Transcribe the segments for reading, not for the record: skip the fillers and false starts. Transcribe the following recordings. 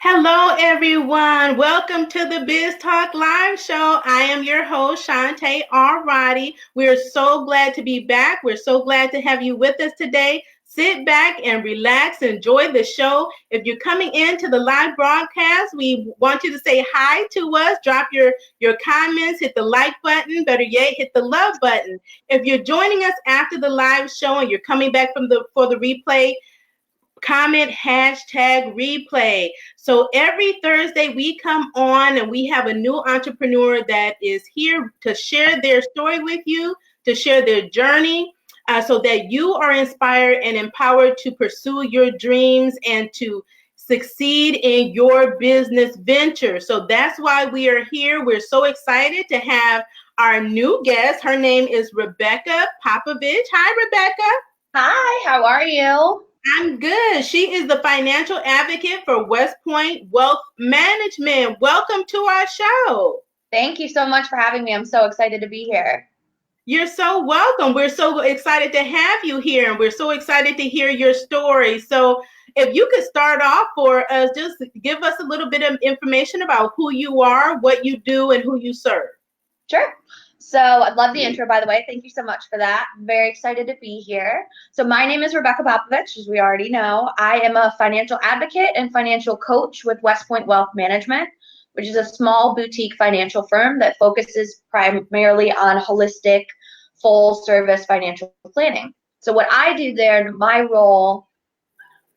Hello, everyone. Welcome to the Biz Talk Live Show. I am your host, Shanté R. Roddy. We're so glad to be back. We're so glad to have you with us today. Sit back and relax. Enjoy the show. If you're coming into the live broadcast, we want you to say hi to us. Drop your comments. Hit the like button. Better yet, hit the love button. If you're joining us after the live show and you're coming back for the replay, comment hashtag replay. So every Thursday we come on and we have a new entrepreneur that is here to share their story with you, to share their journey, so that you are inspired and empowered to pursue your dreams and to succeed in your business venture. So that's why we are here. We're so excited to have our new guest. Her name is Rebecca Popovich. Hi, Rebecca. Hi, how are you? I'm good. She is the financial advocate for WestPoint Wealth Management. Welcome to our show. Thank you so much for having me. I'm so excited to be here. You're so welcome. We're so excited to have you here, and we're so excited to hear your story. So if you could start off for us, just give us a little bit of information about who you are, what you do, and who you serve. Sure. So I love the intro, by the way. Thank you so much for that. I'm very excited to be here. So my name is Rebecca Popovich, as we already know. I am a financial advocate and financial coach with WestPoint Wealth Management, which is a small boutique financial firm that focuses primarily on holistic, full-service financial planning. So what I do there, my role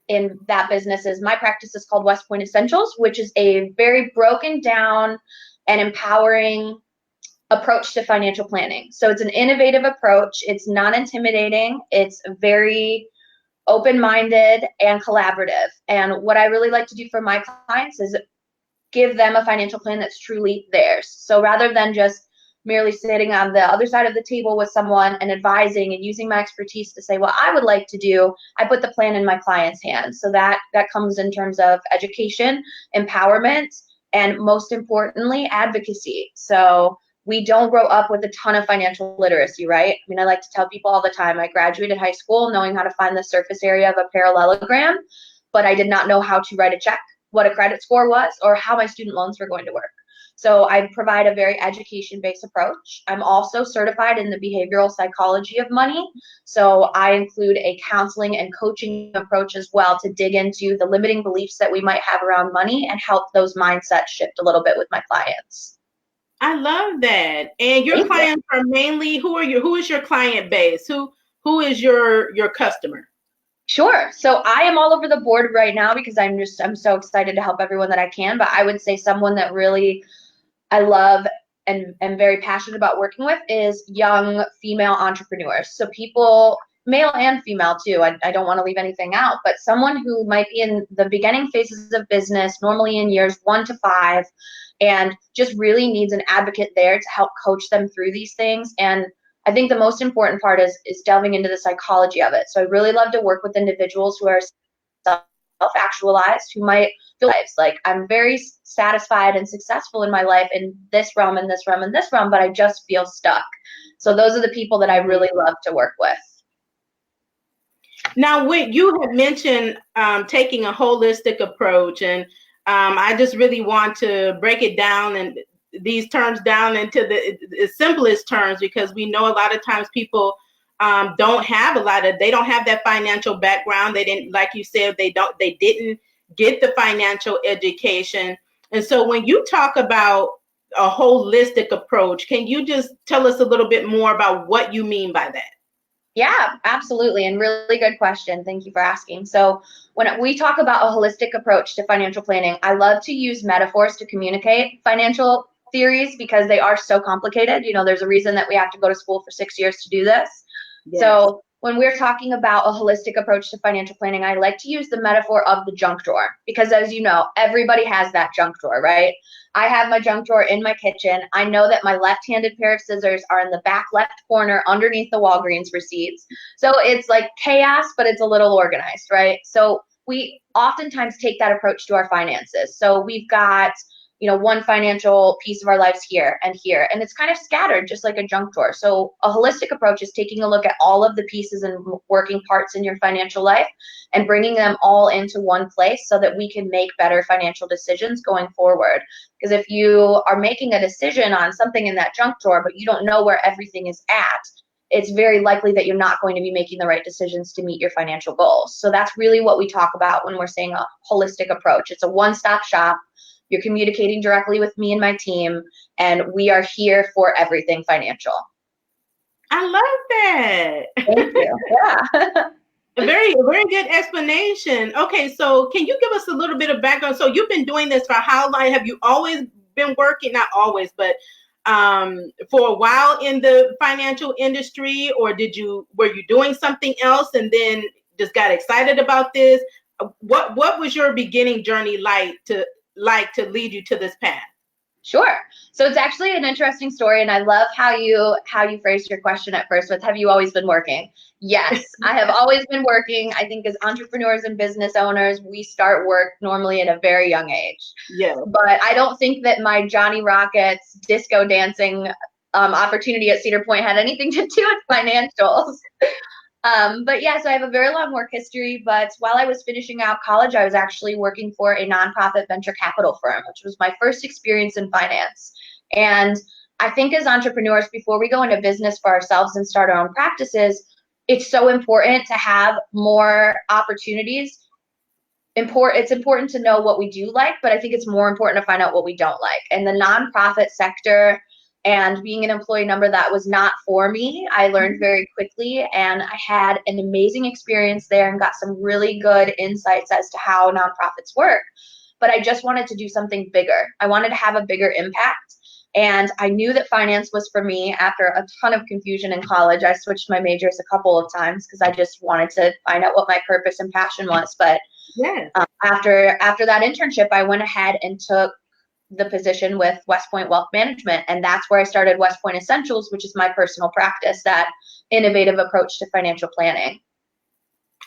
in that business is my practice is called WestPoint Essentials, which is a very broken down and empowering approach to financial planning. So it's an innovative approach. It's not intimidating. It's very open-minded and collaborative. And what I really like to do for my clients is give them a financial plan that's truly theirs. So rather than just merely sitting on the other side of the table with someone and advising and using my expertise to say what I would like to do, I put the plan in my client's hands. So that comes in terms of education, empowerment, and most importantly, advocacy. So we don't grow up with a ton of financial literacy, right? I mean, I like to tell people all the time, I graduated high school knowing how to find the surface area of a parallelogram, but I did not know how to write a check, what a credit score was, or how my student loans were going to work. So I provide a very education-based approach. I'm also certified in the behavioral psychology of money. So I include a counseling and coaching approach as well to dig into the limiting beliefs that we might have around money and help those mindsets shift a little bit with my clients. I love that. And your clients are mainly who is your client base? Who is your customer? Sure. So I am all over the board right now because I'm so excited to help everyone that I can. But I would say someone that really I love and am very passionate about working with is young female entrepreneurs. So people, male and female too. I don't want to leave anything out, but someone who might be in the beginning phases of business, normally in years 1 to 5, and just really needs an advocate there to help coach them through these things. And I think the most important part is delving into the psychology of it. So I really love to work with individuals who are self-actualized, who might feel like I'm very satisfied and successful in my life in this realm, in this realm, in this realm, but I just feel stuck. So those are the people that I really love to work with. Now, when you have mentioned taking a holistic approach, and I just really want to break it down and these terms down into the simplest terms, because we know a lot of times people don't have that financial background. They didn't, like you said, they didn't get the financial education. And so when you talk about a holistic approach, can you just tell us a little bit more about what you mean by that? Yeah, absolutely. And really good question. Thank you for asking. So when we talk about a holistic approach to financial planning, I love to use metaphors to communicate financial theories because they are so complicated. You know, there's a reason that we have to go to school for 6 years to do this. Yes. So when we're talking about a holistic approach to financial planning, I like to use the metaphor of the junk drawer because, as you know, everybody has that junk drawer, right? I have my junk drawer in my kitchen. I know that my left-handed pair of scissors are in the back left corner underneath the Walgreens receipts. So it's like chaos, but it's a little organized, right? So we oftentimes take that approach to our finances. So we've got one financial piece of our lives here and here. And it's kind of scattered, just like a junk drawer. So a holistic approach is taking a look at all of the pieces and working parts in your financial life and bringing them all into one place so that we can make better financial decisions going forward. Because if you are making a decision on something in that junk drawer, but you don't know where everything is at, it's very likely that you're not going to be making the right decisions to meet your financial goals. So that's really what we talk about when we're saying a holistic approach. It's a one-stop shop. You're communicating directly with me and my team, and we are here for everything financial. I love that. Thank you. Yeah. A very good explanation. Okay, so can you give us a little bit of background? So you've been doing this for how long? Have you always been working? Not always, but for a while in the financial industry, or were you doing something else and then just got excited about this? What was your beginning journey like to lead you to this path? Sure. So it's actually an interesting story, and I love how you phrased your question at first with, have you always been working? Yes, I have always been working. I think as entrepreneurs and business owners, we start work normally at a very young age. Yeah. But I don't think that my Johnny Rockets disco dancing opportunity at Cedar Point had anything to do with financials. But yeah, so I have a very long work history, but while I was finishing out college, I was actually working for a nonprofit venture capital firm, which was my first experience in finance. And I think as entrepreneurs, before we go into business for ourselves and start our own practices, it's so important to have more opportunities. It's important to know what we do like, but I think it's more important to find out what we don't like. And the nonprofit sector and being an employee number, that was not for me. I learned very quickly, and I had an amazing experience there and got some really good insights as to how nonprofits work. But I just wanted to do something bigger. I wanted to have a bigger impact. And I knew that finance was for me. After a ton of confusion in college, I switched my majors a couple of times because I just wanted to find out what my purpose and passion was. But yeah. After that internship, I went ahead and took the position with WestPoint Wealth Management. And that's where I started WestPoint Essentials, which is my personal practice, that innovative approach to financial planning.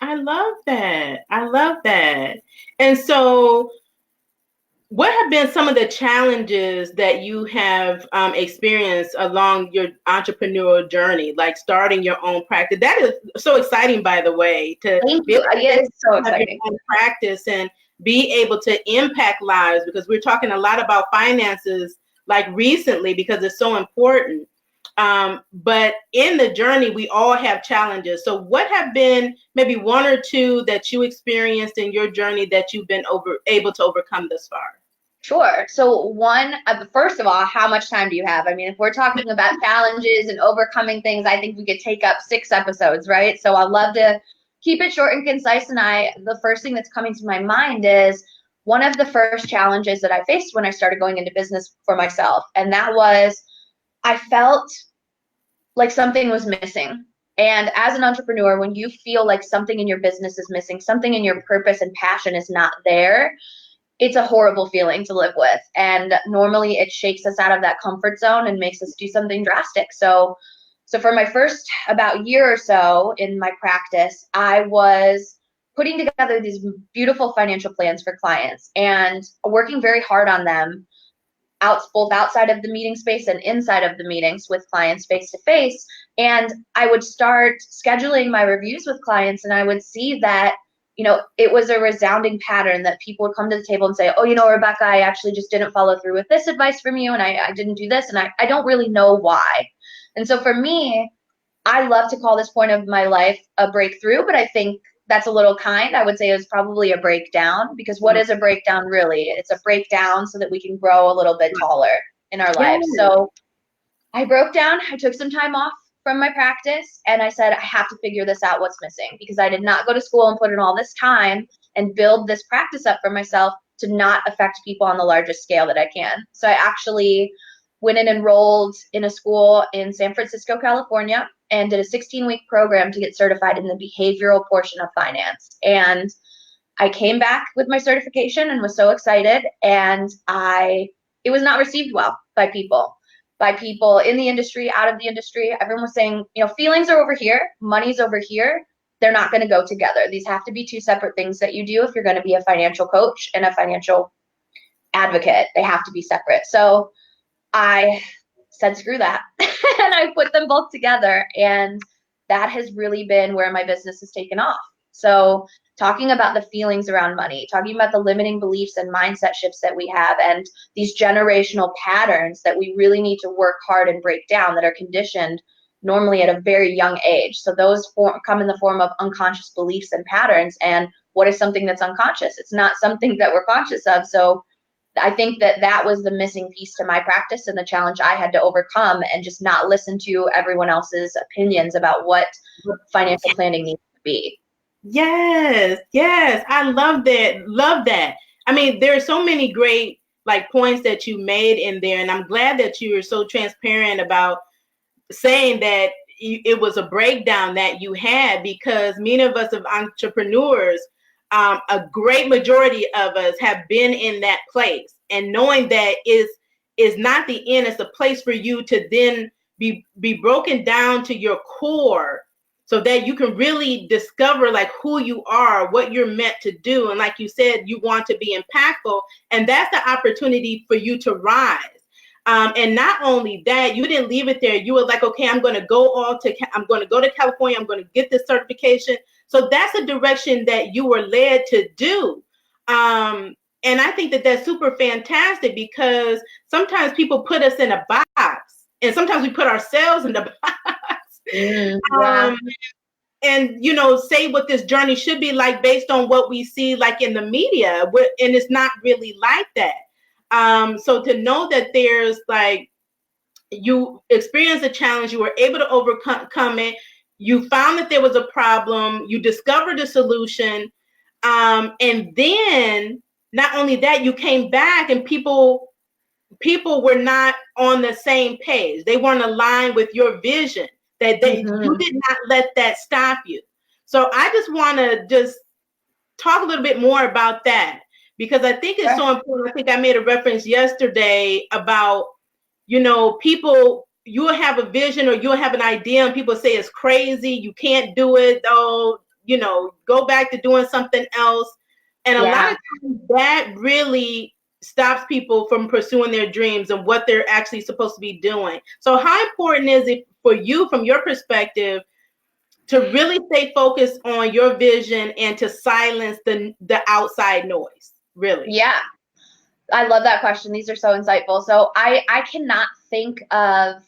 I love that. I love that. And so what have been some of the challenges that you have experienced along your entrepreneurial journey, like starting your own practice? That is so exciting, by the way, to be able to it's so exciting. Your own practice and be able to impact lives, because we're talking a lot about finances like recently because it's so important. But in the journey, we all have challenges. So what have been maybe one or two that you experienced in your journey that you've been able to overcome thus far? Sure. So first of all, how much time do you have? I mean, if we're talking about challenges and overcoming things, I think we could take up 6 episodes, right? So I'd love to keep it short and concise. And the first thing that's coming to my mind is one of the first challenges that I faced when I started going into business for myself. And that was, I felt like something was missing. And as an entrepreneur, when you feel like something in your business is missing, something in your purpose and passion is not there, it's a horrible feeling to live with. And normally it shakes us out of that comfort zone and makes us do something drastic. So for my first about year or so in my practice, I was putting together these beautiful financial plans for clients and working very hard on them, both outside of the meeting space and inside of the meetings with clients face to face. And I would start scheduling my reviews with clients, and I would see that it was a resounding pattern that people would come to the table and say, oh, Rebecca, I actually just didn't follow through with this advice from you, and I didn't do this, and I don't really know why. And so for me, I love to call this point of my life a breakthrough, but I think that's a little kind. I would say it was probably a breakdown, because what is a breakdown really? It's a breakdown so that we can grow a little bit taller in our lives. So I broke down. I took some time off from my practice, and I said, I have to figure this out, what's missing, because I did not go to school and put in all this time and build this practice up for myself to not affect people on the largest scale that I can. So I actually went and enrolled in a school in San Francisco, California, and did a 16-week program to get certified in the behavioral portion of finance. And I came back with my certification and was so excited, and it was not received well by people in the industry, out of the industry. Everyone was saying, feelings are over here, money's over here. They're not going to go together. These have to be two separate things that you do if you're going to be a financial coach and a financial advocate. They have to be separate. So I said, screw that. And I put them both together. And that has really been where my business has taken off. So talking about the feelings around money, talking about the limiting beliefs and mindset shifts that we have, and these generational patterns that we really need to work hard and break down that are conditioned normally at a very young age. So those come in the form of unconscious beliefs and patterns. And what is something that's unconscious? It's not something that we're conscious of. So I think that was the missing piece to my practice and the challenge I had to overcome, and just not listen to everyone else's opinions about what financial planning needs to be. Yes, yes. I love that. Love that. I mean, there are so many great like points that you made in there, and I'm glad that you were so transparent about saying that it was a breakdown that you had, because many of us of entrepreneurs, a great majority of us have been in that place, and knowing that is not the end. It's a place for you to then be broken down to your core, so that you can really discover like who you are, what you're meant to do. And like you said, you want to be impactful, and that's the opportunity for you to rise. And not only that, you didn't leave it there. You were like, okay, I'm going to go to California. I'm going to get this certification. So that's a direction that you were led to do. And I think that that's super fantastic, because sometimes people put us in a box, and sometimes we put ourselves in the box. Yeah. And, say what this journey should be like based on what we see like in the media. And it's not really like that. So to know that there's like, you experienced a challenge, you were able to overcome it, you found that there was a problem, you discovered a solution, and then not only that, you came back and people were not on the same page. They weren't aligned with your vision. You did not let that stop you. So I just want to just talk a little bit more about that, because I think it's so important. I think I made a reference yesterday about, people, you'll have a vision or you'll have an idea and people say it's crazy, you can't do it, though, go back to doing something else. And a lot of times that really stops people from pursuing their dreams and what they're actually supposed to be doing. So how important is it for you, from your perspective, to really stay focused on your vision and to silence the outside noise, really? Yeah. I love that question. These are so insightful. So I cannot think of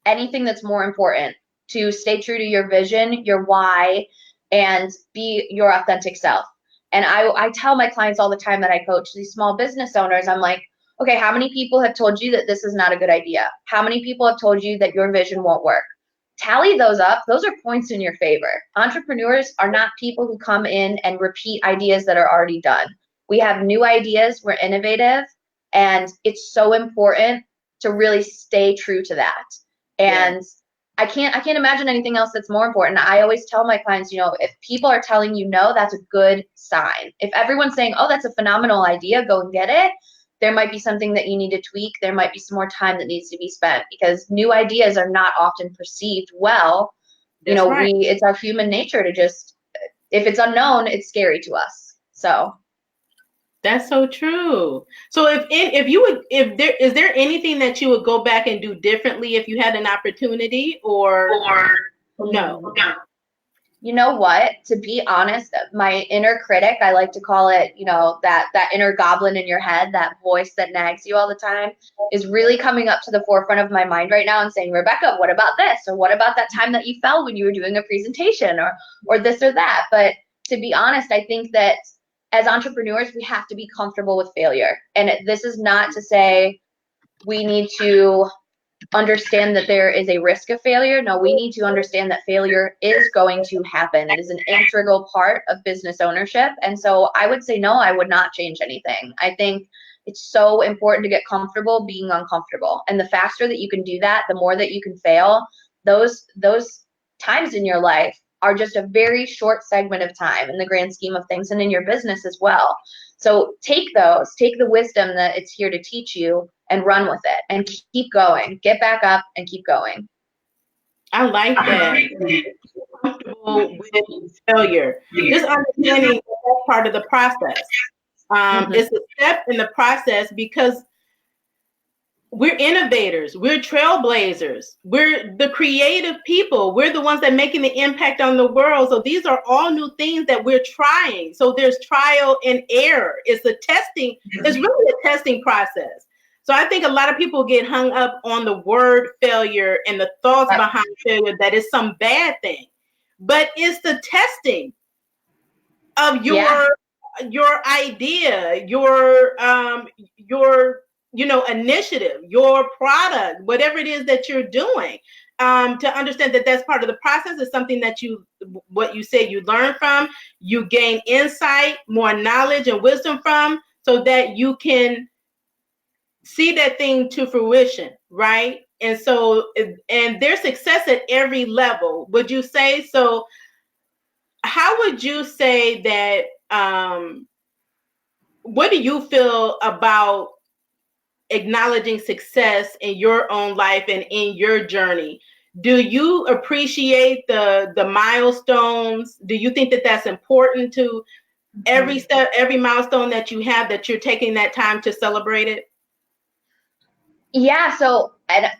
anything that's more important to stay true to your vision, your why, and be your authentic self. And I tell my clients all the time that I coach these small business owners, I'm like, okay, how many people have told you that this is not a good idea? How many people have told you that your vision won't work? Tally those up. Those are points in your favor. Entrepreneurs are not people who come in and repeat ideas that are already done. We have new ideas, we're innovative, and it's so important to really stay true to that. And I can't imagine anything else that's more important. I always tell my clients, if people are telling you no, that's a good sign. If everyone's saying, oh, that's a phenomenal idea, go and get it, there might be something that you need to tweak. There might be some more time that needs to be spent, because new ideas are not often perceived well. Right. It's our human nature to just, if it's unknown, it's scary to us. So that's so true. So is there anything that you would go back and do differently if you had an opportunity, or no? You know what? To be honest, my inner critic, I like to call it, that inner goblin in your head, that voice that nags you all the time, is really coming up to the forefront of my mind right now and saying, Rebecca, what about this? Or what about that time that you fell when you were doing a presentation, or this or that? But to be honest, I think that as entrepreneurs, we have to be comfortable with failure. And this is not to say we need to understand that there is a risk of failure. No, we need to understand that failure is going to happen. It is an integral part of business ownership. And so I would say, no, I would not change anything. I think it's so important to get comfortable being uncomfortable. And the faster that you can do that, the more that you can fail. Those times in your life are just a very short segment of time in the grand scheme of things, and in your business as well. So take the wisdom that it's here to teach you and run with it and keep going. Get back up and keep going. I like that. Comfortable with failure. Just understanding that that's part of the process. It's a step in the process because we're innovators, we're trailblazers, we're the creative people, we're the ones that are making the impact on the world. So these are all new things that we're trying. So there's trial and error. It's really a testing process. So I think a lot of people get hung up on the word failure and the thoughts behind failure, that is some bad thing. But it's the testing of your idea, your initiative, your product, whatever it is that you're doing, to understand that that's part of the process. Is something that what you say you learn from, you gain insight, more knowledge and wisdom from, so that you can see that thing to fruition, right? And so, and there's success at every level, would you say? So how would you say that, what do you feel about acknowledging success in your own life and in your journey? Do you appreciate the milestones? Do you think that that's important to every step, every milestone that you have, that you're taking that time to celebrate it? Yeah, so at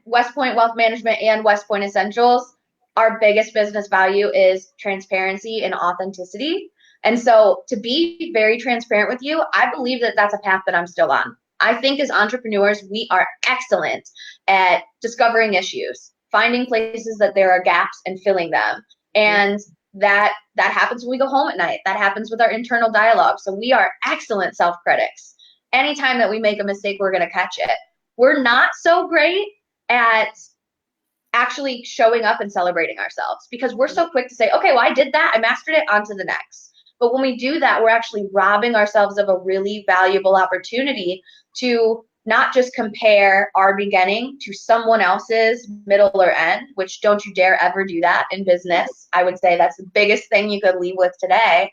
WestPoint Wealth Management and WestPoint Essentials, our biggest business value is transparency and authenticity. And so to be very transparent with you, I believe that that's a path that I'm still on. I think as entrepreneurs, we are excellent at discovering issues, finding places that there are gaps and filling them. And that happens when we go home at night. That happens with our internal dialogue. So we are excellent self-critics. Anytime that we make a mistake, we're going to catch it. We're not so great at actually showing up and celebrating ourselves, because we're so quick to say, okay, well, I did that, I mastered it, on to the next. But when we do that, we're actually robbing ourselves of a really valuable opportunity to not just compare our beginning to someone else's middle or end, which don't you dare ever do that in business. I would say that's the biggest thing you could leave with today.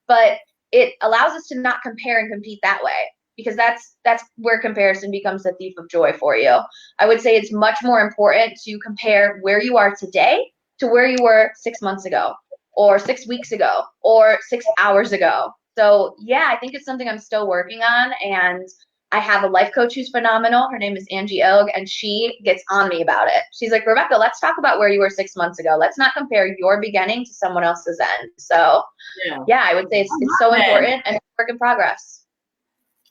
But it allows us to not compare and compete that way, because that's where comparison becomes a thief of joy for you. I would say it's much more important to compare where you are today to where you were 6 months ago, or 6 weeks ago, or 6 hours ago. So yeah, I think it's something I'm still working on, and I have a life coach who's phenomenal. Her name is Angie Og, and she gets on me about it. She's like, Rebecca, let's talk about where you were 6 months ago. Let's not compare your beginning to someone else's end. So yeah, I would say it's so important, and it's a work in progress.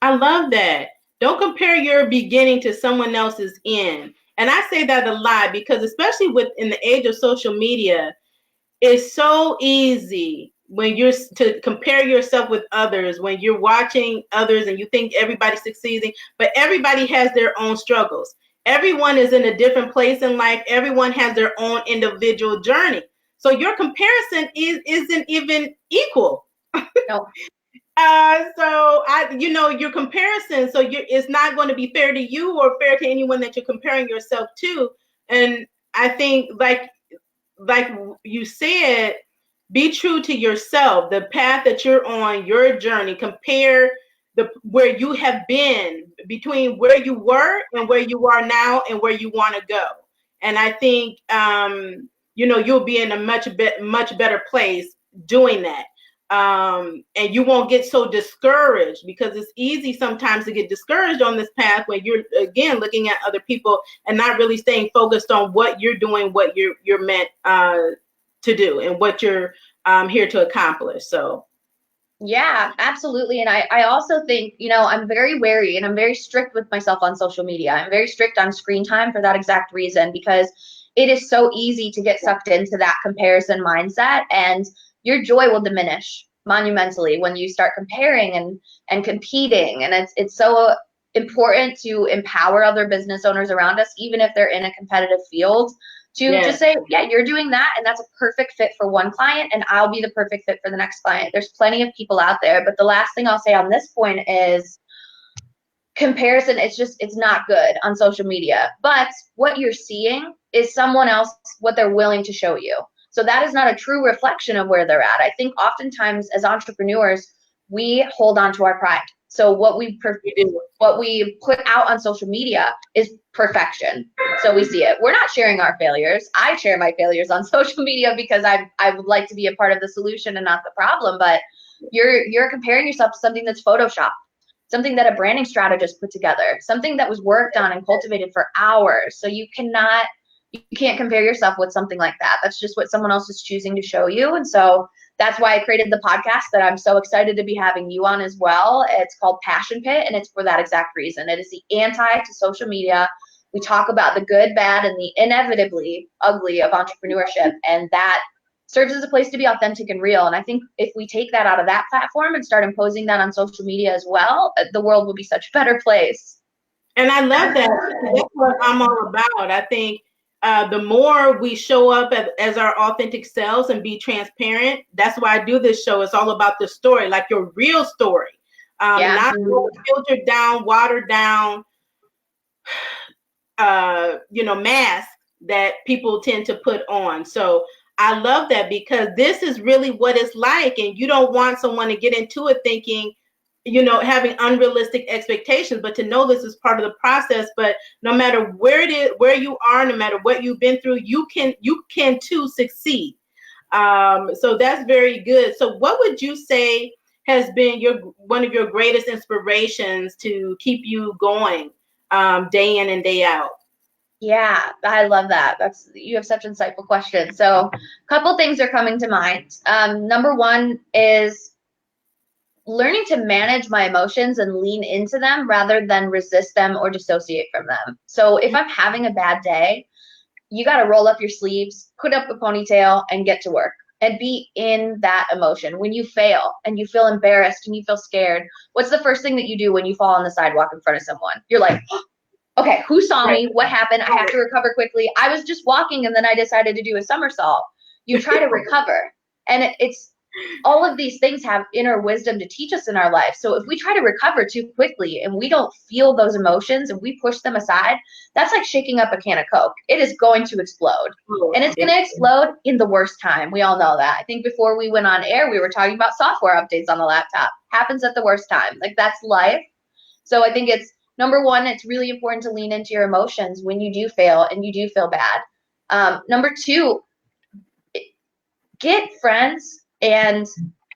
I love that. Don't compare your beginning to someone else's end. And I say that a lot because, especially in the age of social media, it's so easy when you're to compare yourself with others, when you're watching others and you think everybody's succeeding, but everybody has their own struggles. Everyone is in a different place in life. Everyone has their own individual journey. So your comparison isn't even equal. No. So your comparison, so it's not going to be fair to you or fair to anyone that you're comparing yourself to. And I think, like you said, be true to yourself, the path that you're on, your journey. Compare where you have been, between where you were and where you are now and where you want to go. And I think you'll be in a much better place doing that. And you won't get so discouraged, because it's easy sometimes to get discouraged on this path when you're, again, looking at other people and not really staying focused on what you're doing, what you're meant to do, and what you're here to accomplish. So yeah, absolutely. And I also think, I'm very wary and I'm very strict with myself on social media. I'm very strict on screen time for that exact reason, because it is so easy to get sucked into that comparison mindset, and your joy will diminish monumentally when you start comparing and competing. And it's so important to empower other business owners around us, even if they're in a competitive field, to just say, yeah, you're doing that, and that's a perfect fit for one client, and I'll be the perfect fit for the next client. There's plenty of people out there. But the last thing I'll say on this point is comparison. It's not good on social media. But what you're seeing is someone else, what they're willing to show you. So that is not a true reflection of where they're at. I think oftentimes as entrepreneurs, we hold on to our pride. So what we put out on social media is perfection. So we see it. We're not sharing our failures. I share my failures on social media because I would like to be a part of the solution and not the problem. But You're comparing yourself to something that's photoshopped, something that a branding strategist put together, something that was worked on and cultivated for hours. So you can't compare yourself with something like that. That's just what someone else is choosing to show you. And so that's why I created the podcast that I'm so excited to be having you on as well. It's called Passion Pit, and it's for that exact reason. It is the anti to social media. We talk about the good, bad, and the inevitably ugly of entrepreneurship, and that serves as a place to be authentic and real. And I think if we take that out of that platform and start imposing that on social media as well, the world will be such a better place. And I love that. That's what I'm all about. I think the more we show up as our authentic selves and be transparent, that's why I do this show. It's all about the story, like your real story, not filtered down, watered down, mask that people tend to put on. So I love that, because this is really what it's like. And you don't want someone to get into it thinking, having unrealistic expectations, but to know this is part of the process. But no matter where you are, no matter what you've been through, you can too succeed. So that's very good. So what would you say has been one of your greatest inspirations to keep you going day in and day out? Yeah, I love that. You have such insightful questions. So a couple things are coming to mind. Number one is learning to manage my emotions and lean into them rather than resist them or dissociate from them. So if I'm having a bad day, you got to roll up your sleeves, put up a ponytail, and get to work and be in that emotion. When you fail and you feel embarrassed and you feel scared, what's the first thing that you do when you fall on the sidewalk in front of someone? You're like, okay, who saw me? What happened? I have to recover quickly. I was just walking and then I decided to do a somersault. You try to recover. And it's all of these things have inner wisdom to teach us in our life. So if we try to recover too quickly and we don't feel those emotions and we push them aside, that's like shaking up a can of Coke. It is going to explode. And it's going to explode in the worst time. We all know that. I think before we went on air, we were talking about software updates on the laptop. Happens at the worst time. Like, that's life. So I think it's number one, it's really important to lean into your emotions when you do fail and you do feel bad. Number two, get friends and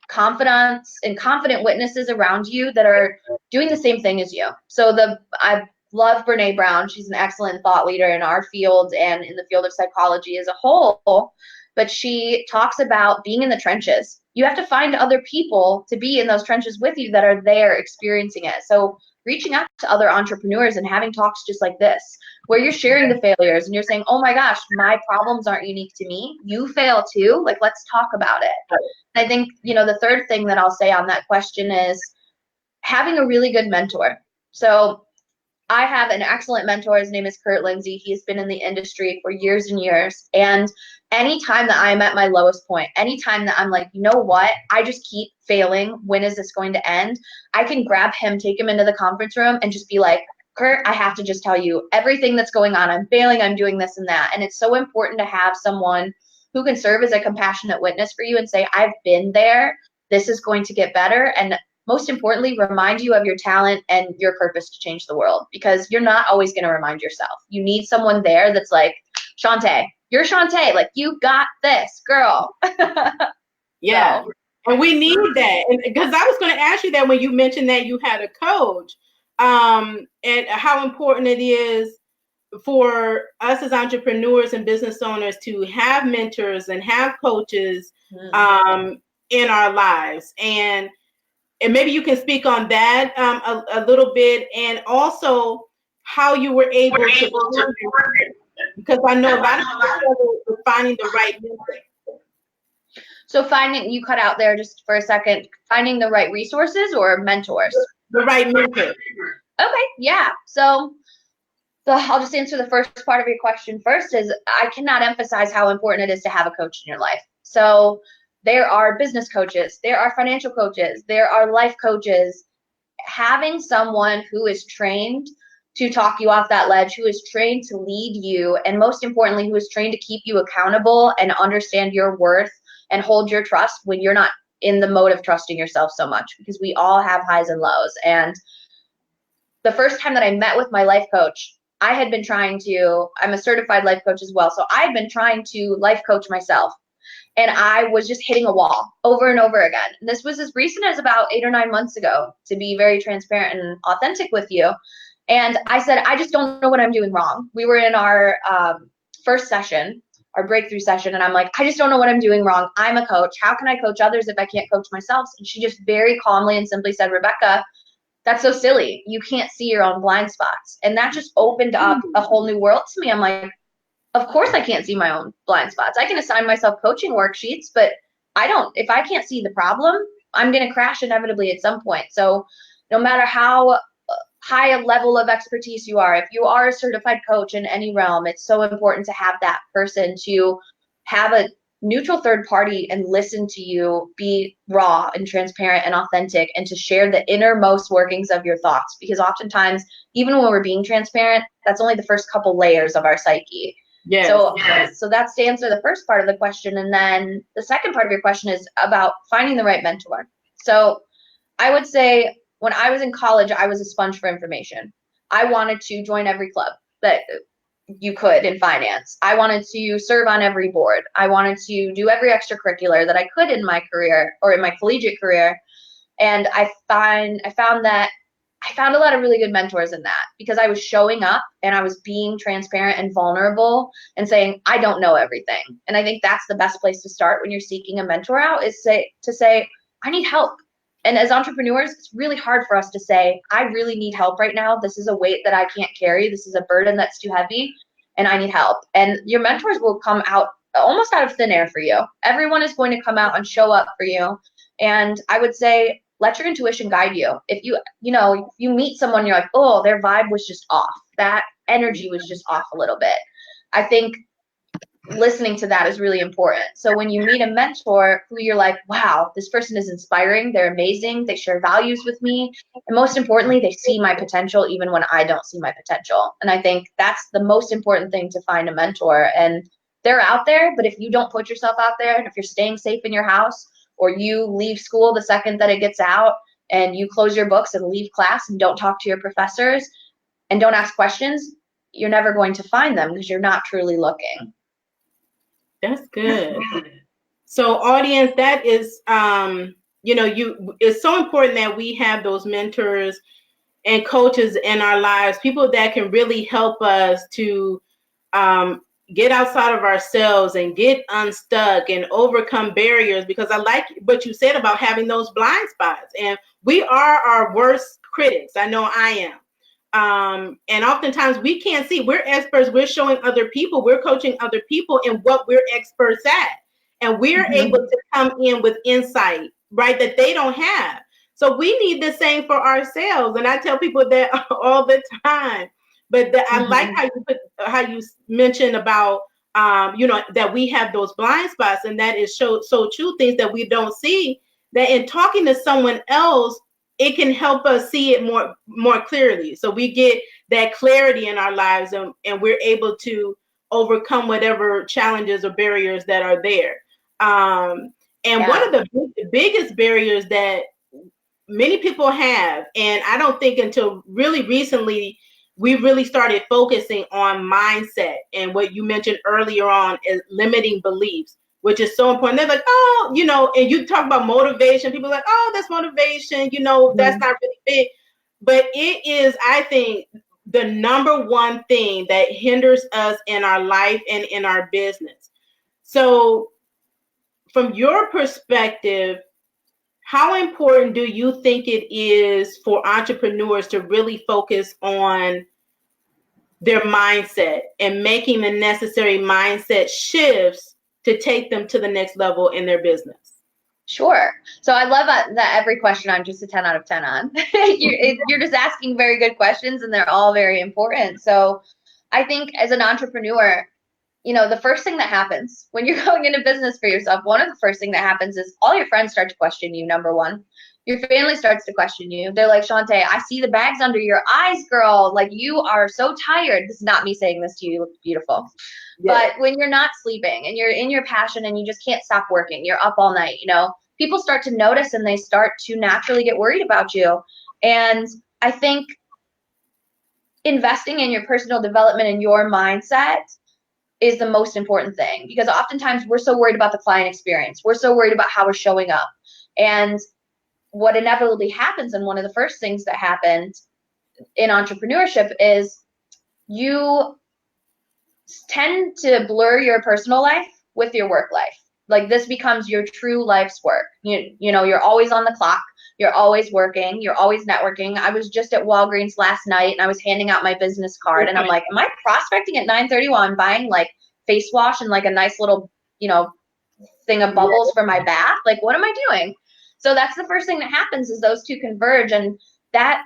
confidants and confident witnesses around you that are doing the same thing as you. So I love Brene Brown. She's an excellent thought leader in our field and in the field of psychology as a whole. But she talks about being in the trenches. You have to find other people to be in those trenches with you that are there experiencing it. So reaching out to other entrepreneurs and having talks just like this, where you're sharing the failures and you're saying, oh my gosh, my problems aren't unique to me. You fail too. Like, let's talk about it. I think, the third thing that I'll say on that question is having a really good mentor. So I have an excellent mentor. His name is Kurt Lindsay. He's been in the industry for years and years. And anytime that I'm at my lowest point, anytime that I'm like, you know what, I just keep failing, when is this going to end? I can grab him, take him into the conference room and just be like, Kurt, I have to just tell you everything that's going on. I'm failing. I'm doing this and that. And it's so important to have someone who can serve as a compassionate witness for you and say, I've been there. This is going to get better. And most importantly, remind you of your talent and your purpose to change the world, because you're not always going to remind yourself. You need someone there that's like, Shanté, you're Shanté. Like, you got this, girl. Yeah. So. And we need that. And because I was going to ask you that when you mentioned that you had a coach, and how important it is for us as entrepreneurs and business owners to have mentors and have coaches in our lives. And maybe you can speak on that a little bit, and also how you were able to, because I know a lot of people are finding the right mentor. So you cut out there just for a second, finding the right resources or mentors? The right mentor. Okay, yeah. So I'll just answer the first part of your question first. Is I cannot emphasize how important it is to have a coach in your life. So there are business coaches, there are financial coaches, there are life coaches. Having someone who is trained to talk you off that ledge, who is trained to lead you, and most importantly, who is trained to keep you accountable and understand your worth and hold your trust when you're not in the mode of trusting yourself so much, because we all have highs and lows. And the first time that I met with my life coach, I'm a certified life coach as well. So I had been trying to life coach myself. And I was just hitting a wall over and over again. And this was as recent as about 8 or 9 months ago, to be very transparent and authentic with you. And I said, I just don't know what I'm doing wrong. We were in our first session, our breakthrough session, and I'm like, I just don't know what I'm doing wrong. I'm a coach. How can I coach others if I can't coach myself? And she just very calmly and simply said, Rebecca, that's so silly. You can't see your own blind spots. And that just opened up a whole new world to me. I'm like, of course I can't see my own blind spots. I can assign myself coaching worksheets, but if I can't see the problem, I'm going to crash inevitably at some point. So no matter how high a level of expertise you are, if you are a certified coach in any realm, it's so important to have that person to have a neutral third party and listen to you, be raw and transparent and authentic, and to share the innermost workings of your thoughts. Because oftentimes, even when we're being transparent, that's only the first couple layers of our psyche. Yes. So that's to answer the first part of the question. And then the second part of your question is about finding the right mentor. So I would say when I was in college, I was a sponge for information. I wanted to join every club that you could in finance. I wanted to serve on every board. I wanted to do every extracurricular that I could in my career or in my collegiate career. And I found that I found a lot of really good mentors in that, because I was showing up and I was being transparent and vulnerable and saying, I don't know everything. And I think that's the best place to start when you're seeking a mentor out, is to say, I need help. And as entrepreneurs, it's really hard for us to say, I really need help right now. This is a weight that I can't carry. This is a burden that's too heavy, and I need help. And your mentors will come out almost out of thin air for you. Everyone is going to come out and show up for you. And I would say, let your intuition guide you. If you meet someone, you're like, oh, their vibe was just off. That energy was just off a little bit. I think listening to that is really important. So when you meet a mentor who you're like, wow, this person is inspiring, they're amazing, they share values with me, and most importantly, they see my potential even when I don't see my potential. And I think that's the most important thing, to find a mentor. And they're out there, but if you don't put yourself out there, and if you're staying safe in your house, or you leave school the second that it gets out, and you close your books and leave class and don't talk to your professors and don't ask questions, you're never going to find them, because you're not truly looking. That's good. So audience, that is, it's so important that we have those mentors and coaches in our lives, people that can really help us to get outside of ourselves and get unstuck and overcome barriers. Because I like what you said about having those blind spots, and we are our worst critics. I know I am. And oftentimes we can't see. We're experts. We're showing other people. We're coaching other people in what we're experts at. And we're able to come in with insight, right, that they don't have. So we need the same for ourselves. And I tell people that all the time. But I like how you mentioned about, that we have those blind spots. And that is so true, things that we don't see, that in talking to someone else, it can help us see it more clearly. So we get that clarity in our lives, and we're able to overcome whatever challenges or barriers that are there. One of the biggest barriers that many people have, and I don't think until really recently, we really started focusing on mindset, and what you mentioned earlier on is limiting beliefs, which is so important. They're like, oh, and you talk about motivation. People are like, oh, that's motivation. That's not really big. But it is, I think, the number one thing that hinders us in our life and in our business. So from your perspective, how important do you think it is for entrepreneurs to really focus on their mindset and making the necessary mindset shifts to take them to the next level in their business? Sure. So I love that every question I'm just a 10 out of 10 on. You're just asking very good questions, and they're all very important. So I think as an entrepreneur, the first thing that happens when you're going into business for yourself, one of the first thing that happens is all your friends start to question you, number one. Your family starts to question you. They're like, Shanté, I see the bags under your eyes, girl. Like, you are so tired. This is not me saying this to you. You look beautiful. Yes. But when you're not sleeping and you're in your passion and you just can't stop working, you're up all night, people start to notice, and they start to naturally get worried about you. And I think investing in your personal development and your mindset is the most important thing, because oftentimes we're so worried about the client experience. We're so worried about how we're showing up. And what inevitably happens, and one of the first things that happened in entrepreneurship, is you tend to blur your personal life with your work life. Like, this becomes your true life's work. You know, you're always on the clock. You're always working. You're always networking. I was just at Walgreens last night and I was handing out my business card and I'm like, am I prospecting at 9:30 while I'm buying like face wash and like a nice little, you know, thing of bubbles for my bath? Like, what am I doing? So that's the first thing that happens, is those two converge. And that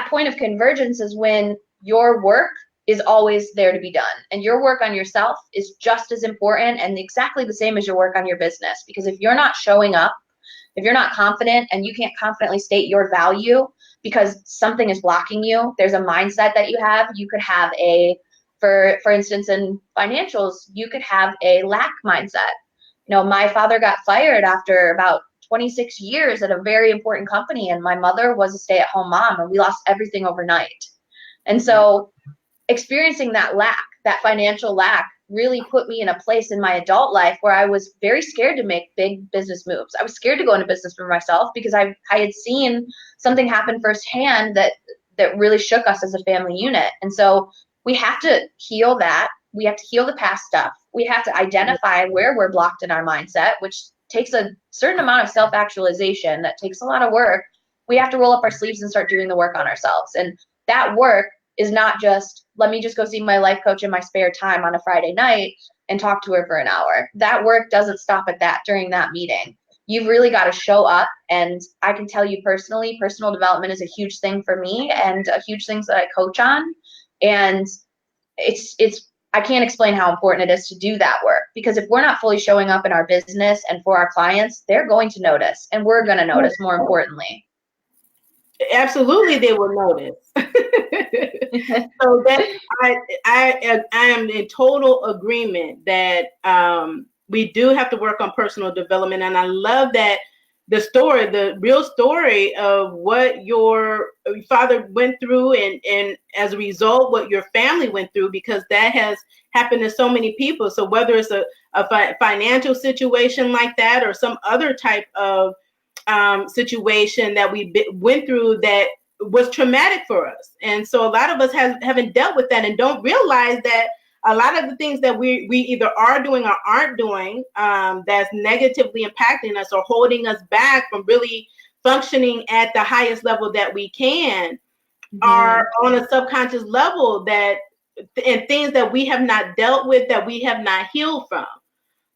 point of convergence is when your work is always there to be done. And your work on yourself is just as important and exactly the same as your work on your business. Because if you're not showing up, if you're not confident and you can't confidently state your value because something is blocking you, there's a mindset that you have. You could have for instance, in financials, you could have a lack mindset. You know, my father got fired after about 26 years at a very important company, and my mother was a stay-at-home mom, and we lost everything overnight. And so experiencing that lack, that financial lack, really put me in a place in my adult life where I was very scared to make big business moves. I was scared to go into business for myself because I had seen something happen firsthand that really shook us as a family unit. And so we have to heal that. We have to heal the past stuff. We have to identify where we're blocked in our mindset, which takes a certain amount of self-actualization. That takes a lot of work. We have to roll up our sleeves and start doing the work on ourselves. And that work is not just, let me just go see my life coach in my spare time on a Friday night and talk to her for an hour. That work doesn't stop at that during that meeting. You've really got to show up. And I can tell you personally, personal development is a huge thing for me and a huge thing that I coach on. And I can't explain how important it is to do that work, because if we're not fully showing up in our business and for our clients, they're going to notice, and we're going to notice, more importantly. Absolutely, they will notice. So that I am in total agreement that we do have to work on personal development, and I love that the real story of what your father went through, and as a result, what your family went through, because that has happened to so many people. So whether it's a financial situation like that or some other type of situation that we went through that was traumatic for us. And so a lot of us haven't dealt with that and don't realize that a lot of the things that we either are doing or aren't doing that's negatively impacting us or holding us back from really functioning at the highest level that we can are on a subconscious level, and things that we have not dealt with, that we have not healed from.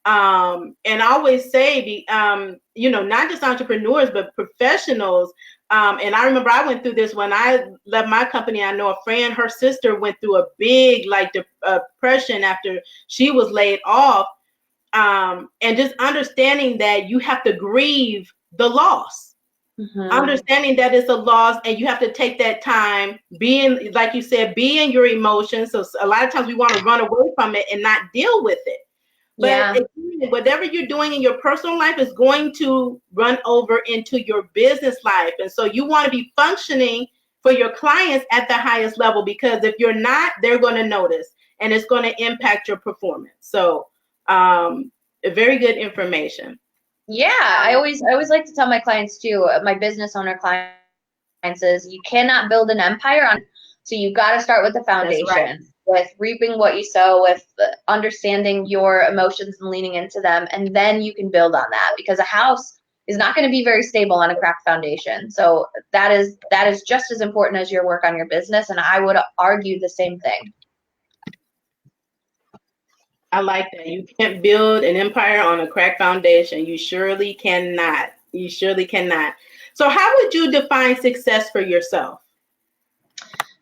And I always say, not just entrepreneurs, but professionals. And I remember I went through this when I left my company. I know a friend, her sister went through a big depression after she was laid off. And just understanding that you have to grieve the loss, understanding that it's a loss, and you have to take that time, being, like you said, be in your emotions. So a lot of times we want to run away from it and not deal with it. But whatever you're doing in your personal life is going to run over into your business life. And so you want to be functioning for your clients at the highest level, because if you're not, they're going to notice and it's going to impact your performance. So very good information. Yeah, I always like to tell my clients too, my business owner clients, is you cannot build an empire on. So you got to start with the foundation. That's right. With reaping what you sow, with understanding your emotions and leaning into them, and then you can build on that, because a house is not going to be very stable on a cracked foundation. So that is just as important as your work on your business, and I would argue the same thing. I like that. You can't build an empire on a cracked foundation. You surely cannot. You surely cannot. So how would you define success for yourself?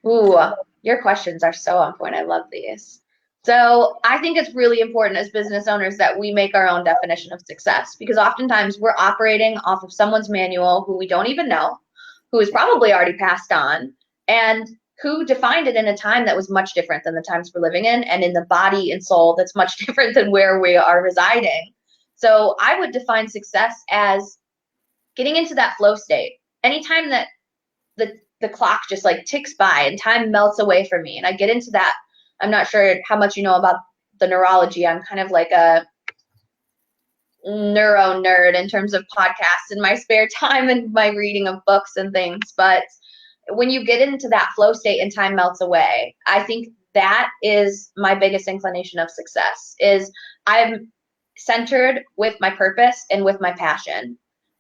Ooh, your questions are so on point. I love these. So I think it's really important as business owners that we make our own definition of success, because oftentimes we're operating off of someone's manual who we don't even know, who is probably already passed on, and who defined it in a time that was much different than the times we're living in, and in the body and soul that's much different than where we are residing. So I would define success as getting into that flow state. Anytime that the clock just ticks by and time melts away from me and I get into that, I'm not sure how much you know about the neurology. I'm kind of like a neuro nerd in terms of podcasts in my spare time and my reading of books and things. But when you get into that flow state and time melts away, I think that is my biggest inclination of success is I'm centered with my purpose and with my passion.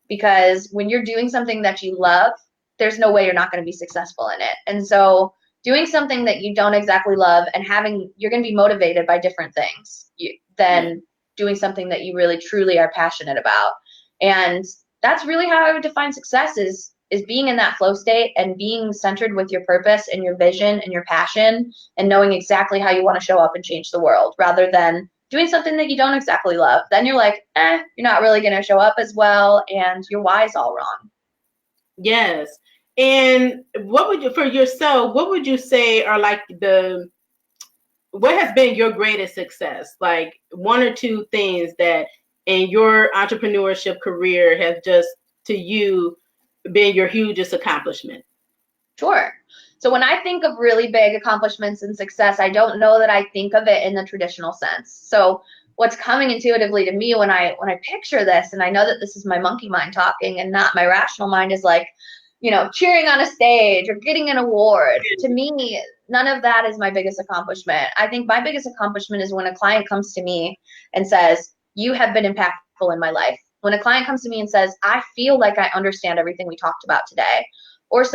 Because when you're doing something that you love, there's no way you're not going to be successful in it. And so doing something that you don't exactly love and you're going to be motivated by different things than doing something that you really truly are passionate about. And that's really how I would define success is being in that flow state and being centered with your purpose and your vision and your passion and knowing exactly how you want to show up and change the world rather than doing something that you don't exactly love. Then you're like, you're not really going to show up as well and your why's all wrong. Yes. And what would you say are like what has been your greatest success? Like one or two things that in your entrepreneurship career have just to you been your hugest accomplishment? Sure. So when I think of really big accomplishments and success, I don't know that I think of it in the traditional sense. So what's coming intuitively to me when I picture this, and I know that this is my monkey mind talking and not my rational mind, is like, cheering on a stage or getting an award. To me, none of that is my biggest accomplishment. I think my biggest accomplishment is when a client comes to me and says, you have been impactful in my life. When a client comes to me and says, I feel like I understand everything we talked about today. Or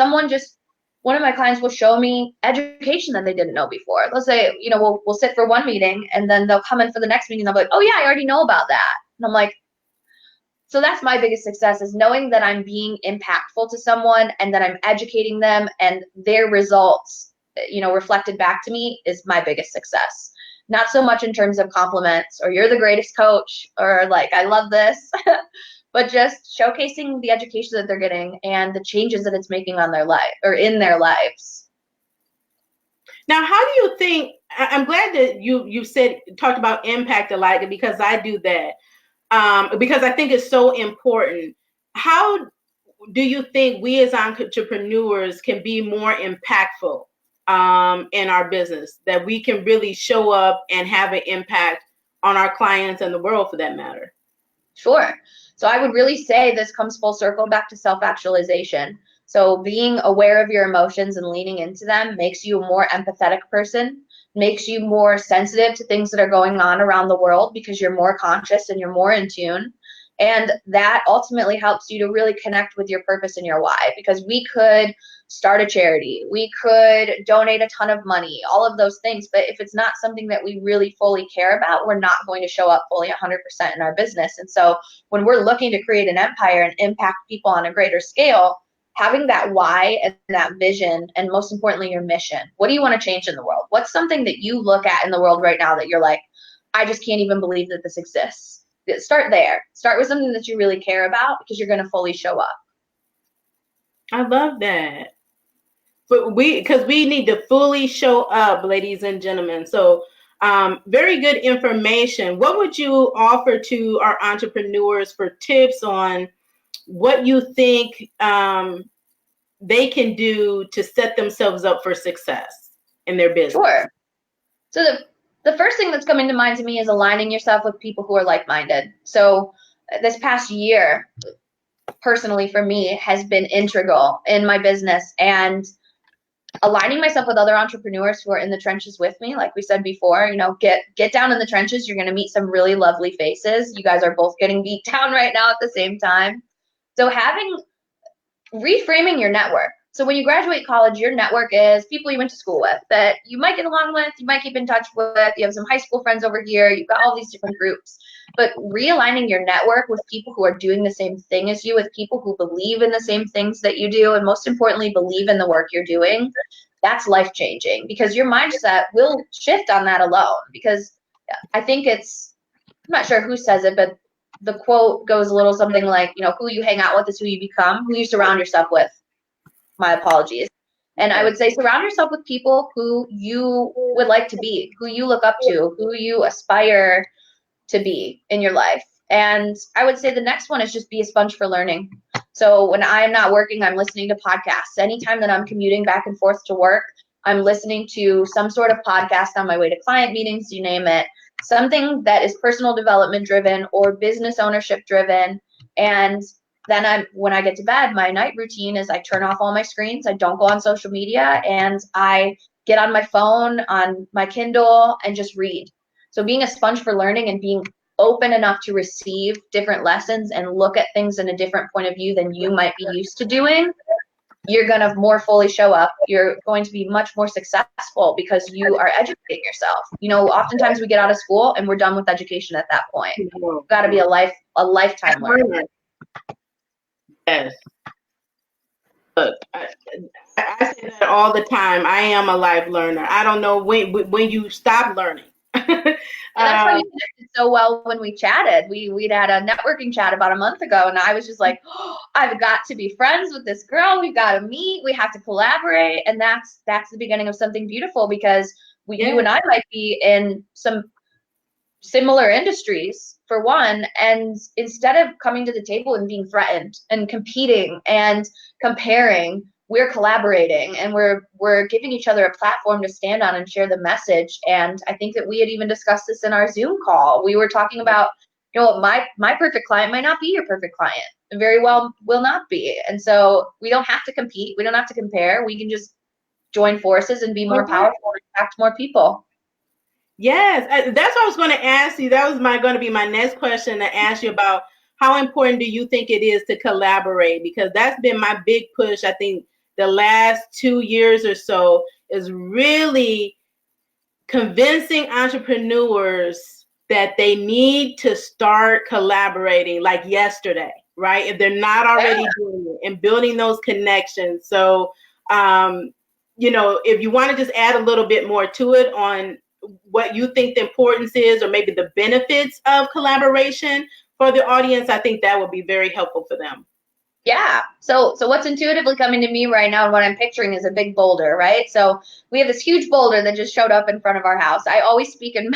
one of my clients will show me education that they didn't know before. Let's say, we'll sit for one meeting and then they'll come in for the next meeting. They'll be like, oh yeah, I already know about that. And I'm like, so that's my biggest success is knowing that I'm being impactful to someone and that I'm educating them and their results, reflected back to me is my biggest success. Not so much in terms of compliments or you're the greatest coach or like, I love this, but just showcasing the education that they're getting and the changes that it's making on their life or in their lives. Now, how do you think, I'm glad that you talked about impact a lot because I do that. Because I think it's so important. How do you think we as entrepreneurs can be more impactful in our business, that we can really show up and have an impact on our clients and the world for that matter? Sure. So I would really say this comes full circle back to self-actualization. So being aware of your emotions and leaning into them makes you a more empathetic person, makes you more sensitive to things that are going on around the world because you're more conscious and you're more in tune. And that ultimately helps you to really connect with your purpose and your why, because we could start a charity, we could donate a ton of money, all of those things. But if it's not something that we really fully care about, we're not going to show up fully 100% in our business. And so when we're looking to create an empire and impact people on a greater scale, having that why and that vision, and most importantly, your mission. What do you want to change in the world? What's something that you look at in the world right now that you're like, I just can't even believe that this exists? Start there. Start with something that you really care about because you're going to fully show up. I love that. But because we need to fully show up, ladies and gentlemen. So very good information. What would you offer to our entrepreneurs for tips on what you think they can do to set themselves up for success in their business? Sure. So the first thing that's coming to mind to me is aligning yourself with people who are like-minded. So this past year, personally for me, has been integral in my business, and aligning myself with other entrepreneurs who are in the trenches with me. Like we said before, get down in the trenches. You're going to meet some really lovely faces. You guys are both getting beat down right now at the same time. So reframing your network. So when you graduate college, your network is people you went to school with that you might get along with, you might keep in touch with, you have some high school friends over here, you've got all these different groups. But realigning your network with people who are doing the same thing as you, with people who believe in the same things that you do, and most importantly, believe in the work you're doing, that's life-changing, because your mindset will shift on that alone. Because I think I'm not sure who says it, but the quote goes a little something like, who you hang out with is who you become, who you surround yourself with. My apologies. And I would say surround yourself with people who you would like to be, who you look up to, who you aspire to be in your life. And I would say the next one is just be a sponge for learning. So when I'm not working, I'm listening to podcasts. Anytime that I'm commuting back and forth to work, I'm listening to some sort of podcast on my way to client meetings, you name it. something that is personal development driven or business ownership driven. And then when I get to bed, my night routine is I turn off all my screens. I don't go on social media, and I get on my phone, on my Kindle, and just read. So being a sponge for learning and being open enough to receive different lessons and look at things in a different point of view than you might be used to doing, you're going to more fully show up. You're going to be much more successful because you are educating yourself. You know, oftentimes we get out of school and we're done with education at that point. You've got to be a lifetime learner. Yes. Look, I say that all the time. I am a life learner. I don't know when you stop learning. And that's why we connected so well when we chatted. We'd had a networking chat about a month ago, and I was just like, oh, I've got to be friends with this girl. We've got to meet. We have to collaborate, and that's the beginning of something beautiful, because you and I might be in some similar industries for one, and instead of coming to the table and being threatened and competing and comparing, we're collaborating, and we're giving each other a platform to stand on and share the message. And I think that we had even discussed this in our Zoom call. We were talking about, you know, my perfect client might not be your perfect client, and very well will not be. And so we don't have to compete. We don't have to compare. We can just join forces and be more powerful and impact more people. Yes, that's what I was going to ask you. That was going to be my next question to ask you about. How important do you think it is to collaborate? Because that's been my big push, I think, the last 2 years or so, is really convincing entrepreneurs that they need to start collaborating like yesterday, right? If they're not already doing it, and building those connections. So, you know, if you want to just add a little bit more to it on what you think the importance is, or maybe the benefits of collaboration for the audience, I think that would be very helpful for them. Yeah. So what's intuitively coming to me right now and what I'm picturing is a big boulder, right? So we have this huge boulder that just showed up in front of our house. I always speak in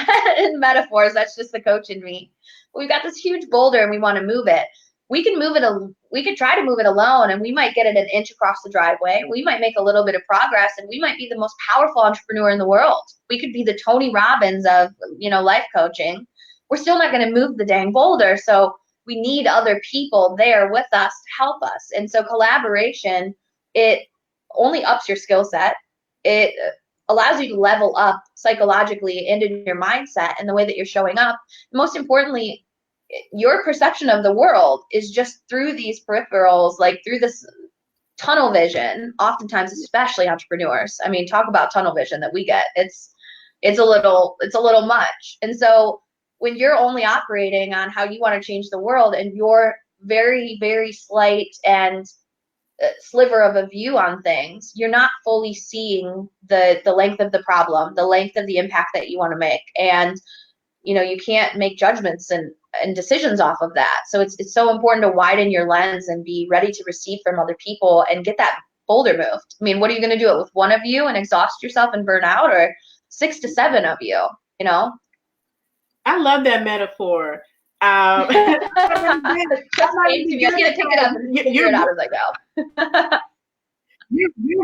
metaphors. That's just the coach in me. We've got this huge boulder and we want to move it. We can move it. We could try to move it alone, and we might get it an inch across the driveway. We might make a little bit of progress, and we might be the most powerful entrepreneur in the world. We could be the Tony Robbins of, you know, life coaching. We're still not going to move the dang boulder. So we need other people there with us to help us. And so collaboration, it only ups your skill set. It allows you to level up psychologically and in your mindset and the way that you're showing up. Most importantly, your perception of the world is just through these peripherals, like through this tunnel vision, oftentimes, especially entrepreneurs. I mean, talk about tunnel vision that we get. It's a little much. And so when you're only operating on how you want to change the world and your very, very slight and sliver of a view on things, you're not fully seeing the length of the problem, the length of the impact that you want to make. And, you know, you can't make judgments and decisions off of that. So it's so important to widen your lens and be ready to receive from other people and get that boulder moved. I mean, what are you going to do it with one of you and exhaust yourself and burn out, or 6 to 7 of you, you know? I love that metaphor. You're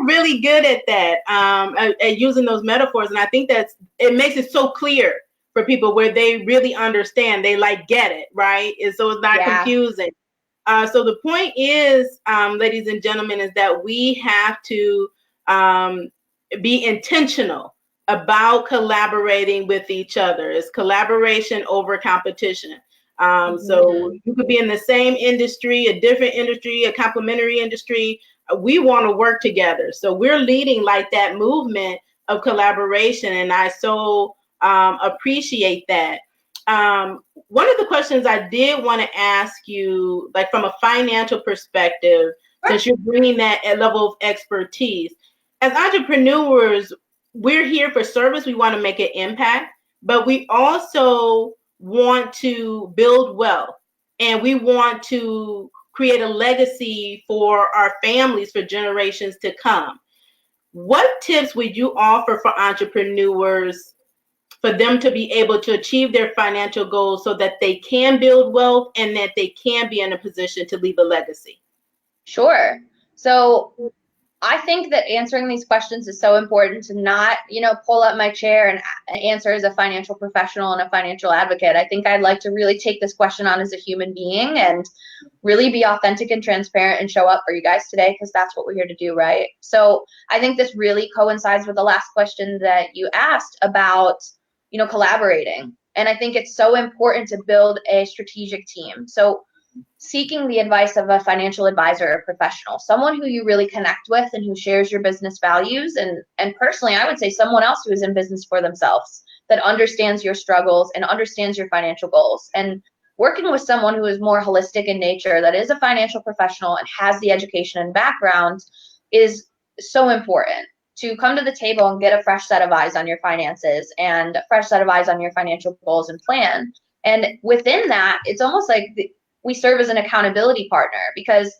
really good at that, at using those metaphors, and I think it makes it so clear for people where they really understand. They get it, right? And so it's not confusing. So the point is, ladies and gentlemen, is that we have to be intentional about collaborating with each other. It's collaboration over competition. So you could be in the same industry, a different industry, a complementary industry. We want to work together. So we're leading that movement of collaboration. And I so appreciate that. One of the questions I did want to ask you, from a financial perspective, since you're bringing that level of expertise, as entrepreneurs, we're here for service. We want to make an impact, but we also want to build wealth, and we want to create a legacy for our families for generations to come. What tips would you offer for entrepreneurs for them to be able to achieve their financial goals so that they can build wealth and that they can be in a position to leave a legacy? Sure. So I think that answering these questions is so important to not, pull up my chair and answer as a financial professional and a financial advocate. I think I'd like to really take this question on as a human being and really be authentic and transparent and show up for you guys today, because that's what we're here to do, right? So I think this really coincides with the last question that you asked about, collaborating. And I think it's so important to build a strategic team. So seeking the advice of a financial advisor or professional, someone who you really connect with and who shares your business values. And personally, I would say someone else who is in business for themselves, that understands your struggles and understands your financial goals. And working with someone who is more holistic in nature, that is a financial professional and has the education and background, is so important to come to the table and get a fresh set of eyes on your finances and a fresh set of eyes on your financial goals and plan. And within that, it's almost like we serve as an accountability partner, because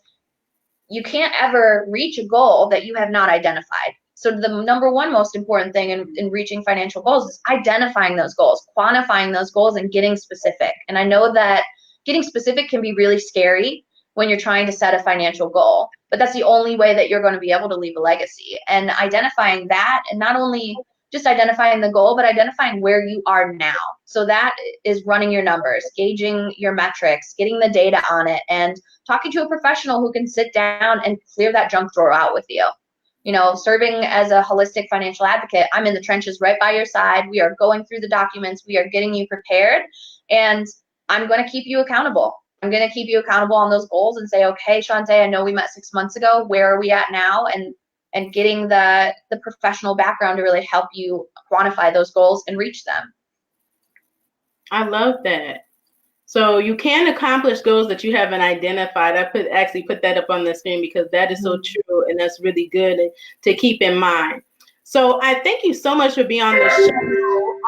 you can't ever reach a goal that you have not identified. So the number one most important thing in reaching financial goals is identifying those goals, quantifying those goals, and getting specific. And I know that getting specific can be really scary when you're trying to set a financial goal, but that's the only way that you're going to be able to leave a legacy. And identifying that, and not only just identifying the goal, but identifying where you are now. So that is running your numbers, gauging your metrics, getting the data on it, and talking to a professional who can sit down and clear that junk drawer out with you. Serving as a holistic financial advocate, I'm in the trenches right by your side. We are going through the documents. We are getting you prepared, and I'm going to keep you accountable. I'm going to keep you accountable on those goals and say, okay, Shanté, I know we met 6 months ago. Where are we at now? And getting the professional background to really help you quantify those goals and reach them. I love that. So you can accomplish goals that you haven't identified. I actually put that up on the screen because that is so true, and that's really good to keep in mind. So I thank you so much for being on the show.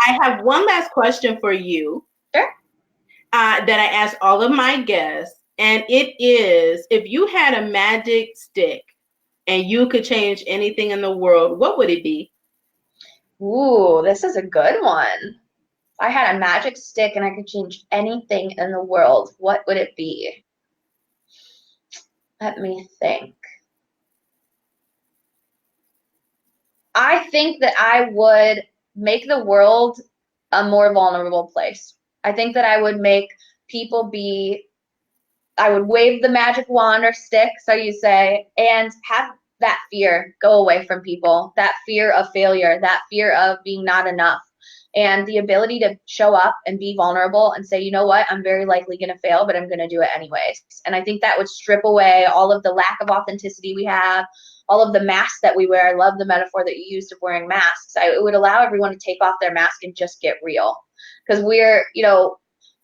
I have one last question for you. Sure. That I ask all of my guests, and it is, if you had a magic stick and you could change anything in the world, what would it be? Ooh, this is a good one. If I had a magic stick and I could change anything in the world, what would it be? Let me think. I think that I would make the world a more vulnerable place. I think that I would make people I would wave the magic wand or stick, so you say, and have that fear go away from people, that fear of failure, that fear of being not enough, and the ability to show up and be vulnerable and say, you know what, I'm very likely going to fail, but I'm going to do it anyways. And I think that would strip away all of the lack of authenticity we have, all of the masks that we wear. I love the metaphor that you used of wearing masks. It would allow everyone to take off their mask and just get real. Because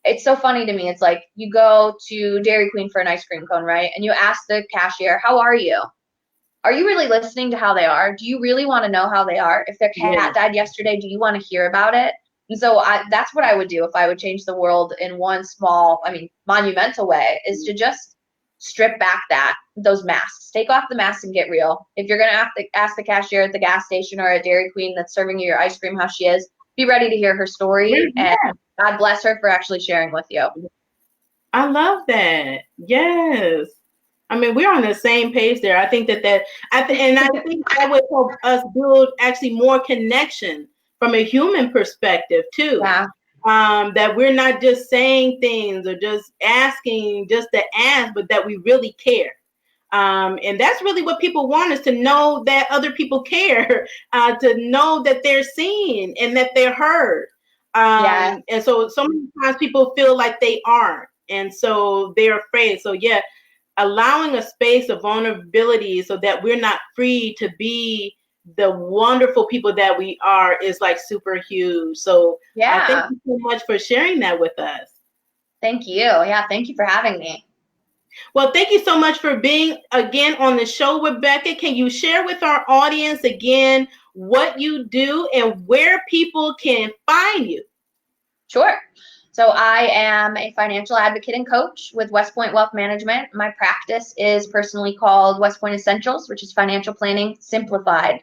it's so funny to me. It's like you go to Dairy Queen for an ice cream cone, right? And you ask the cashier, how are you? Are you really listening to how they are? Do you really want to know how they are? If their cat died yesterday, do you want to hear about it? And so that's what I would do if I would change the world in one small, monumental way, is to just strip back those masks. Take off the masks and get real. If you're going to ask the cashier at the gas station or at Dairy Queen that's serving you your ice cream how she is, be ready to hear her story. And God bless her for actually sharing with you. I love that. Yes. We're on the same page there. I think I think that would help us build actually more connection from a human perspective too. Yeah. That we're not just saying things or just asking just to ask, but that we really care. And that's really what people want, is to know that other people care, to know that they're seen and that they're heard. And so many times people feel like they aren't, and so they're afraid. So allowing a space of vulnerability so that we're not free to be the wonderful people that we are is like super huge. So thank you so much for sharing that with us. Thank you. Yeah, thank you for having me. Well, thank you so much for being again on the show, Rebecca. Can you share with our audience again what you do and where people can find you? Sure. So I am a financial advocate and coach with WestPoint Wealth Management. My practice is personally called WestPoint Essentials, which is financial planning simplified.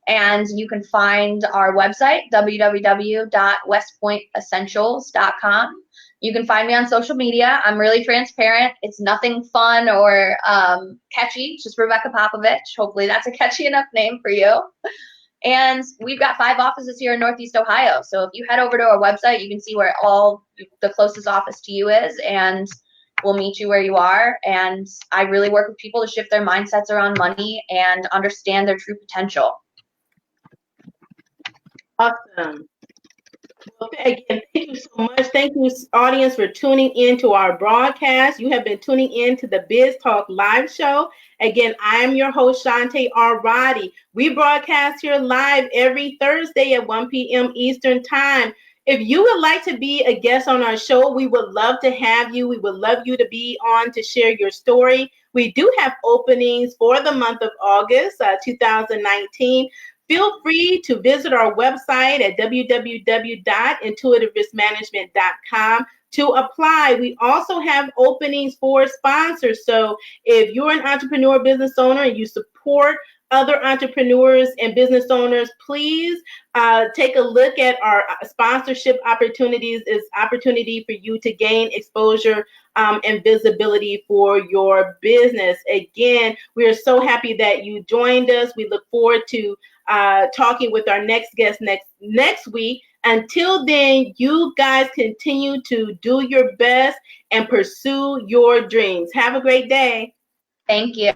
And you can find our website, www.westpointessentials.com. You can find me on social media. I'm really transparent. It's nothing fun or catchy. It's just Rebecca Popovich. Hopefully that's a catchy enough name for you. And we've got 5 offices here in Northeast Ohio. So if you head over to our website, you can see where all the closest office to you is, and we'll meet you where you are. And I really work with people to shift their mindsets around money and understand their true potential. Awesome. Well, again, thank you so much. Thank you, audience, for tuning in to our broadcast. You have been tuning in to the Biz Talk live show. Again, I am your host, Shanté R. Roddy. We broadcast here live every Thursday at 1 p.m. Eastern Time. If you would like to be a guest on our show, we would love to have you. We would love you to be on to share your story. We do have openings for the month of August 2019. Feel free to visit our website at www.intuitiveriskmanagement.com to apply. We also have openings for sponsors. So if you're an entrepreneur business owner and you support other entrepreneurs and business owners, please take a look at our sponsorship opportunities. It's opportunity for you to gain exposure and visibility for your business. Again, we are so happy that you joined us. We look forward to talking with our next guest next week. Until then, you guys continue to do your best and pursue your dreams. Have a great day. Thank you.